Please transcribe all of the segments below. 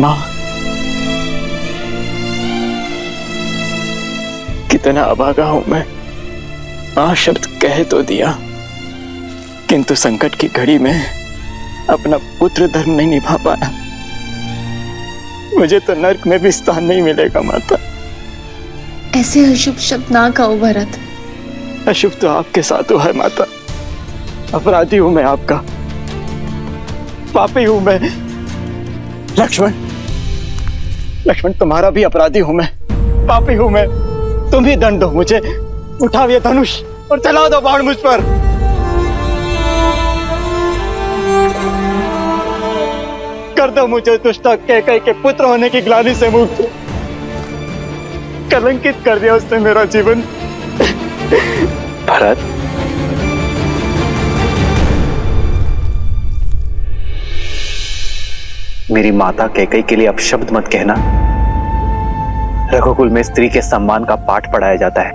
माँ, कितना अभागा हूं मैं। मां शब्द कह तो दिया, किंतु संकट की घड़ी में अपना पुत्र धर्म नहीं निभा पाया। मुझे तो नर्क में भी स्थान नहीं मिलेगा माता। ऐसे अशुभ शब्द ना कहो भरत। अशुभ तो आपके साथ हुआ है माता। अपराधी हूं मैं आपका, पापी हूं मैं। लक्ष्मण, लक्ष्मण तुम्हारा भी अपराधी हूं मैं, पापी हूं मैं। तुम ही दंड दो मुझे। उठाओ ये धनुष और चला दो बाण मुझ पर। कर दो मुझे दुष्टा कैकई के पुत्र होने की ग्लानि से मुक्त। कलंकित कर दिया उसने मेरा जीवन। भरत, मेरी माता कैकई के लिए अपशब्द मत कहना। रघुकुल में स्त्री के सम्मान का पाठ पढ़ाया जाता है,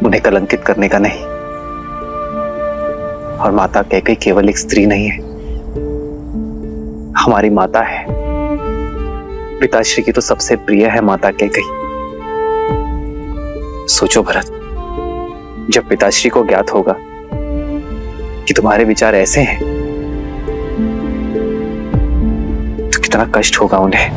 उन्हें कलंकित करने का नहीं। और माता कैकई केवल एक स्त्री नहीं है, हमारी माता है। पिताश्री की तो सबसे प्रिय है माता कैकई। सोचो भरत, जब पिताश्री को ज्ञात होगा कि तुम्हारे विचार ऐसे हैं तो कितना कष्ट होगा उन्हें।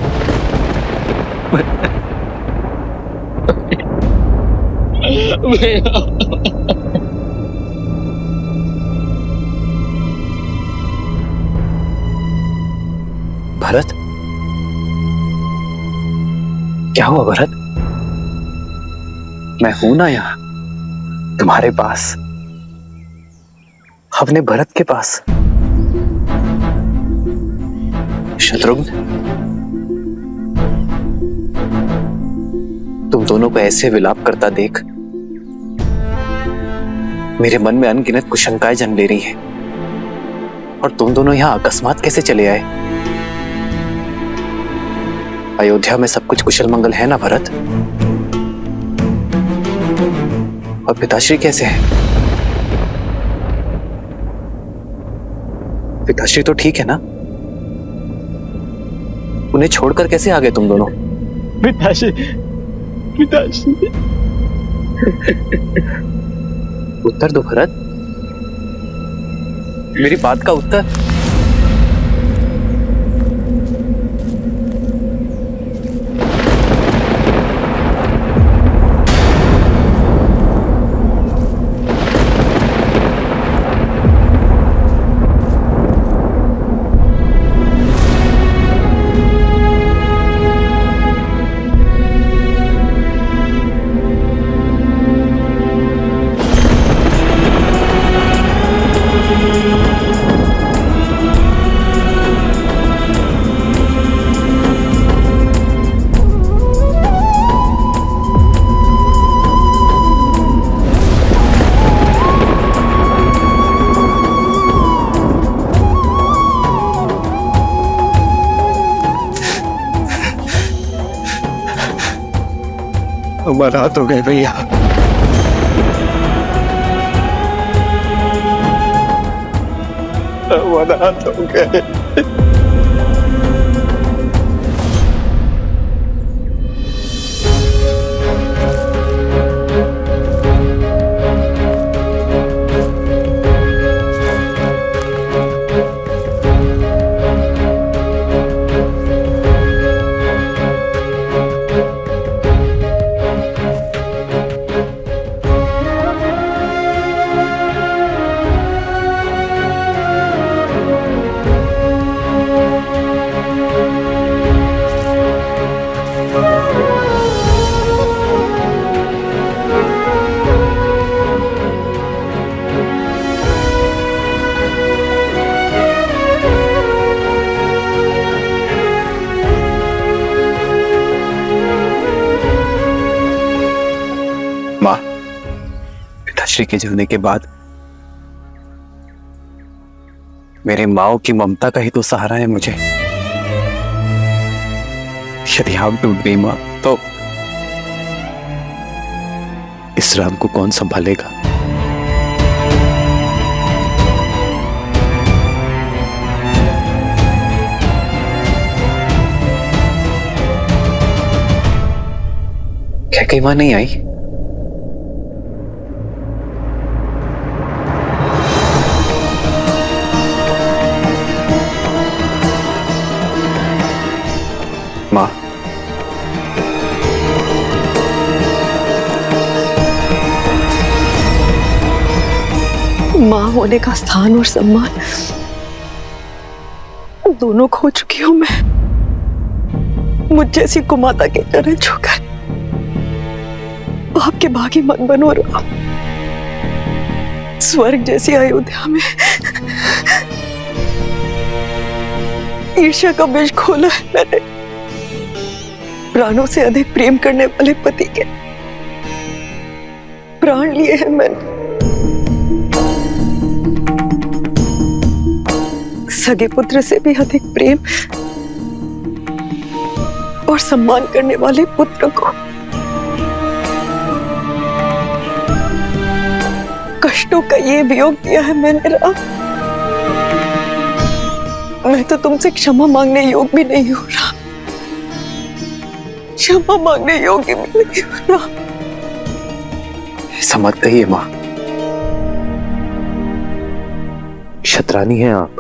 भरत, क्या हुआ भरत? मैं हूं ना यहां तुम्हारे पास, अपने भरत के पास। शत्रुघ्न, तुम दोनों को ऐसे विलाप करता देख मेरे मन में अनगिनत कुशंकाएं जन्म ले रही हैं। और तुम दोनों यहां अकस्मात कैसे चले आए? अयोध्या में सब कुछ कुशल मंगल है ना भरत? और पिताश्री कैसे हैं? पिताश्री तो ठीक है ना? उन्हें छोड़कर कैसे आ गए तुम दोनों? पिताश्री, पिताश्री। उत्तर दो भरत, मेरी बात का उत्तर। हमारा हाथ हो गए भैया। हमारा हाथ हो गए। मां, पिताश्री के जलने के बाद मेरे माओ की ममता का ही तो सहारा है मुझे। यदि आप टूट गई मां, तो इस राम को कौन संभालेगा? कैकेयी मां नहीं आई? मां, मां होने का स्थान और सम्मान दोनों खो चुकी हूं मैं। मुझ जैसी कुमाता के चरण छूकर आपके भागी मत बनो राम। स्वर्ग जैसी अयोध्या में ईर्ष्या का बीज खोला है मैंने। प्राणों से अधिक प्रेम करने वाले पति के प्राण लिए हैं मैंने। सगे पुत्र से भी अधिक प्रेम और सम्मान करने वाले पुत्र को कष्टों का ये वियोग दिया है मैंने राम। मैं तो तुमसे क्षमा मांगने योग्य भी नहीं हूं राम। क्षमा मांगने योग्य भी नहीं हूं राम। ऐसा मत कहिए मां। क्षत्रानी हैं आप।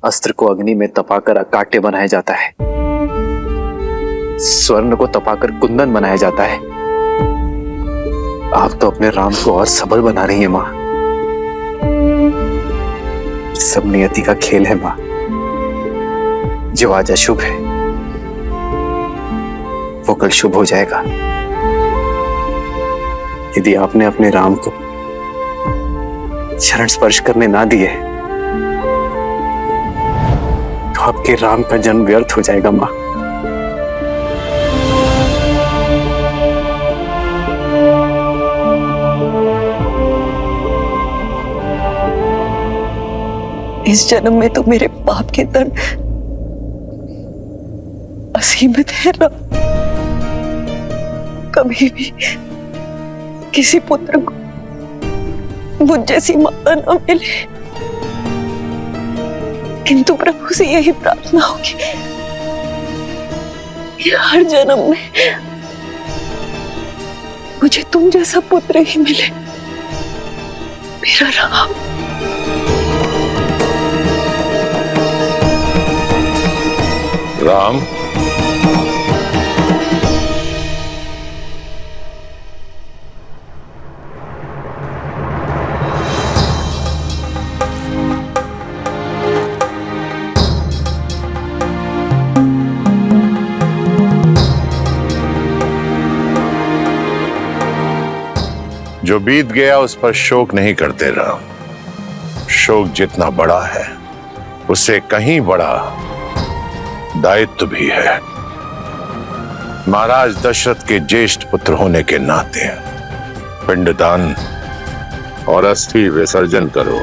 अस्त्र को अग्नि में तपाकर कांटे बनाया जाता है, स्वर्ण को तपाकर कुंदन बनाया जाता है। आप तो अपने राम को और सबल बना रही हैं मां। सब नियति का खेल है मां। जो आज अशुभ है वो कल शुभ हो जाएगा। यदि आपने अपने राम को चरण स्पर्श करने ना दिए तो आपके राम का जन्म व्यर्थ हो जाएगा मां। इस जन्म में तो मेरे पाप के दंड असीमित है राम। कभी भी किसी पुत्र को मुझ जैसी माता न मिले, किंतु प्रभु से यही प्रार्थना होगी कि हर जन्म में मुझे तुम जैसा पुत्र ही मिले मेरा राम। राम, जो बीत गया उस पर शोक नहीं करते राम। शोक जितना बड़ा है उससे कहीं बड़ा दायित्व भी है। महाराज दशरथ के ज्येष्ठ पुत्र होने के नाते पिंडदान और अस्थि विसर्जन करो।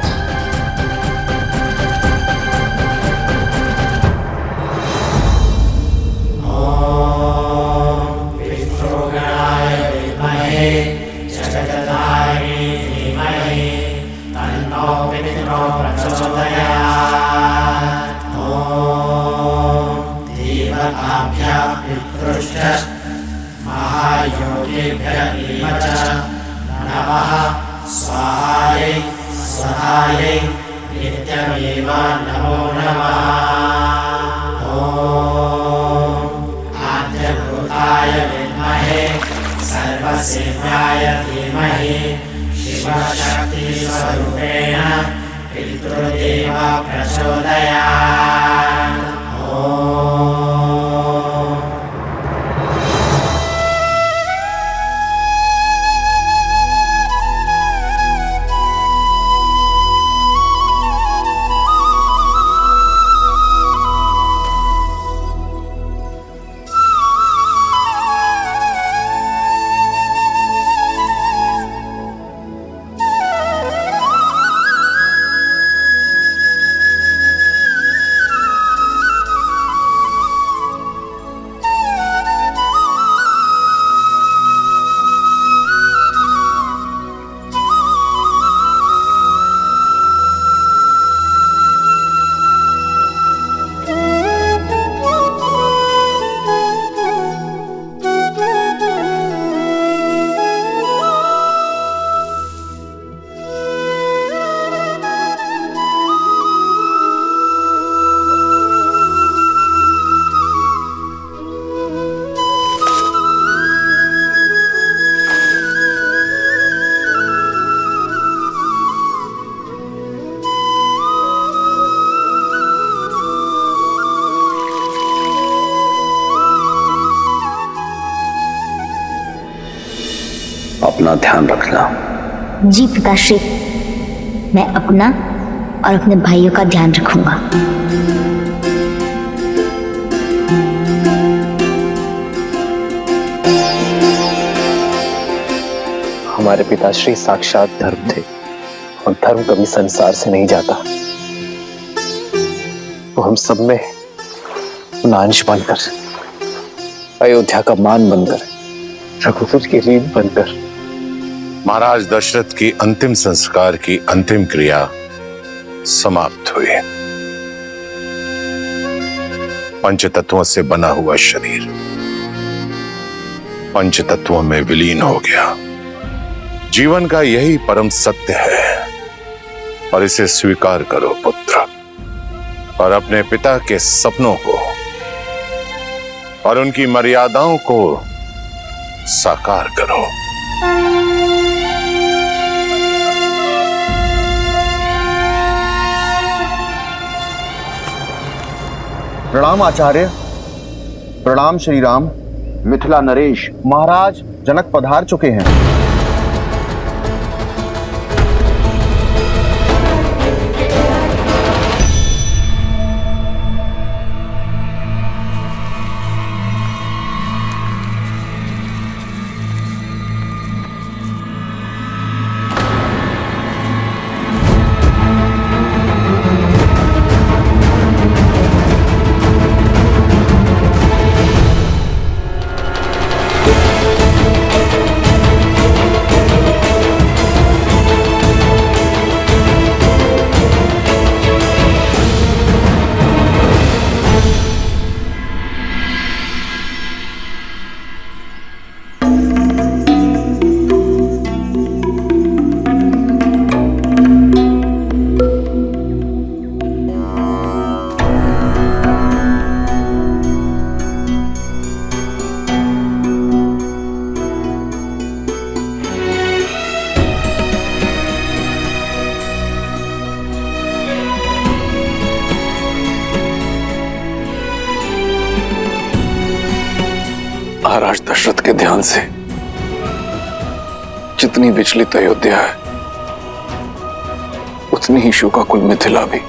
अपना ध्यान रखना। जी पिताश्री, मैं अपना और अपने भाइयों का ध्यान रखूंगा। हमारे पिताश्री साक्षात धर्म थे और धर्म कभी संसार से नहीं जाता। वो हम सब में अंश बनकर, अयोध्या का मान बनकर, रघुकुल की रीत बनकर। महाराज दशरथ की अंतिम संस्कार की अंतिम क्रिया समाप्त हुई। पंचतत्वों से बना हुआ शरीर पंचतत्वों में विलीन हो गया। जीवन का यही परम सत्य है और इसे स्वीकार करो पुत्र, और अपने पिता के सपनों को और उनकी मर्यादाओं को साकार करो। प्रणाम आचार्य, प्रणाम श्री राम। मिथिला नरेश, महाराज जनक पधार चुके हैं। महाराज दशरथ के ध्यान से जितनी विचलित अयोध्या है, उतनी ही शोकाकुल मिथिला भी।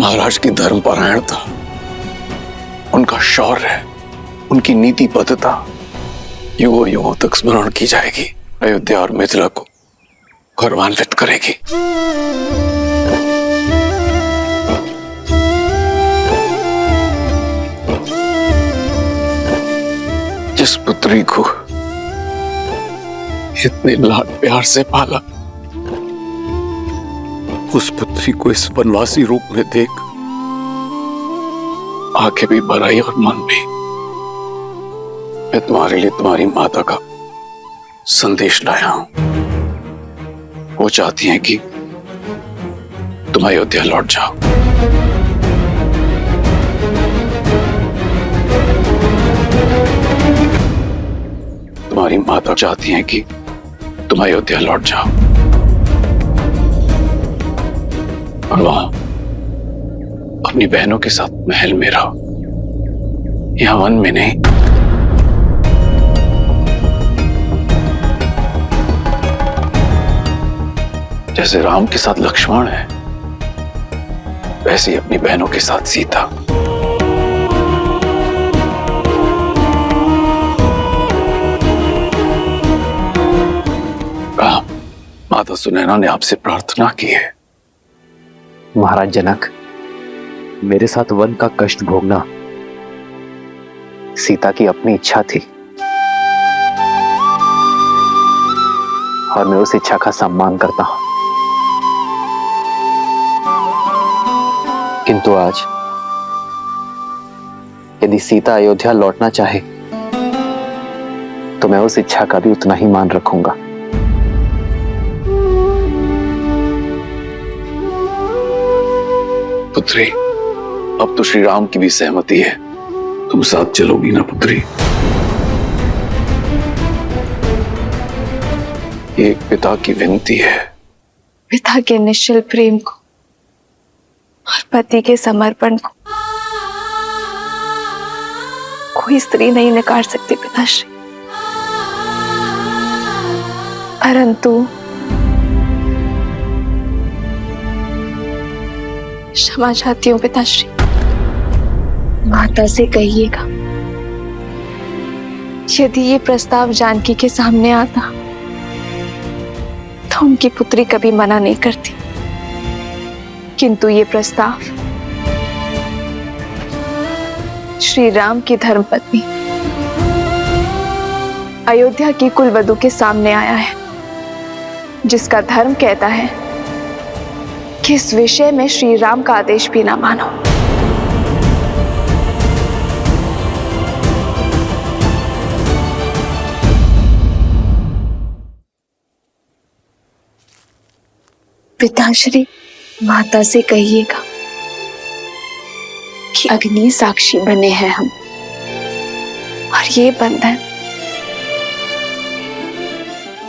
महाराज की धर्मपरायणता, उनका शौर्य, उनकी नीतिबद्धता युगों युगों तक स्मरण की जाएगी। अयोध्या और मिथिला को गौरवान्वित करेगी। जिस पुत्री को इतने लाड प्यार से पाला, उस पुत्री को इस वनवासी रूप में देख आंखें भी भर आई और मन भी। मैं तुम्हारे लिए तुम्हारी माता का संदेश लाया हूं। वो चाहती हैं कि तुम अयोध्या लौट जाओ। तुम्हारी माता चाहती हैं कि तुम अयोध्या लौट जाओ और वहां अपनी बहनों के साथ महल में रहो, यहां वन में नहीं। जैसे राम के साथ लक्ष्मण है, वैसे ही अपनी बहनों के साथ सीता। माता सुनैना ने आपसे प्रार्थना की है। महाराज जनक, मेरे साथ वन का कष्ट भोगना सीता की अपनी इच्छा थी और मैं उस इच्छा का सम्मान करता हूं। किंतु आज यदि सीता अयोध्या लौटना चाहे तो मैं उस इच्छा का भी उतना ही मान रखूंगा। पुत्री, अब तो श्री राम की भी सहमति है। तुम साथ चलोगी ना पुत्री? एक पिता की विनती है। पिता के निश्चल प्रेम को और पति के समर्पण को कोई स्त्री नहीं नकार सकती पिताश्री। परंतु क्षमा चाहती हूँ पिताश्री। माता से कहिएगा, यदि ये प्रस्ताव जानकी के सामने आता तो उनकी पुत्री कभी मना नहीं करती, किंतु ये प्रस्ताव श्री राम की धर्मपत्नी अयोध्या की कुलवधू के सामने आया है, जिसका धर्म कहता है कि इस विषय में श्री राम का आदेश भी ना मानो। पिताश्री, माता से कहिएगा कि अग्नि साक्षी बने हैं हम, और ये बंधन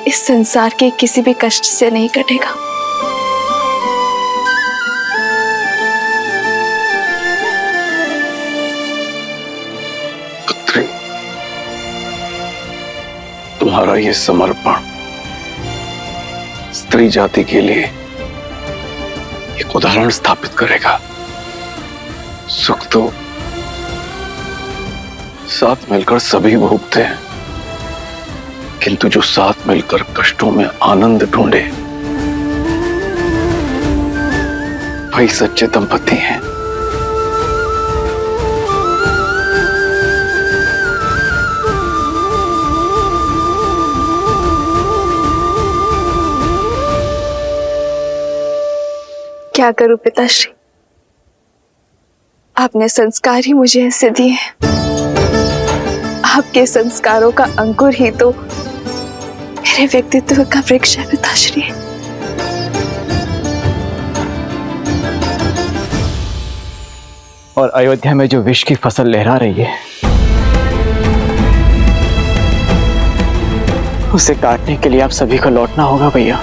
इस संसार के किसी भी कष्ट से नहीं कटेगा। पुत्री, तुम्हारा ये समर्पण स्त्री जाति के लिए एक उदाहरण स्थापित करेगा। सुख तो साथ मिलकर सभी भोगते हैं, किंतु जो साथ मिलकर कष्टों में आनंद ढूंढे वही सच्चे दंपति हैं। क्या करूं पिताश्री, आपने संस्कार ही मुझे ऐसे दिए हैं। आपके संस्कारों का अंकुर ही तो मेरे व्यक्तित्व का वृक्ष है पिताश्री। और अयोध्या में जो विष की फसल लहरा रही है, उसे काटने के लिए आप सभी को लौटना होगा भैया।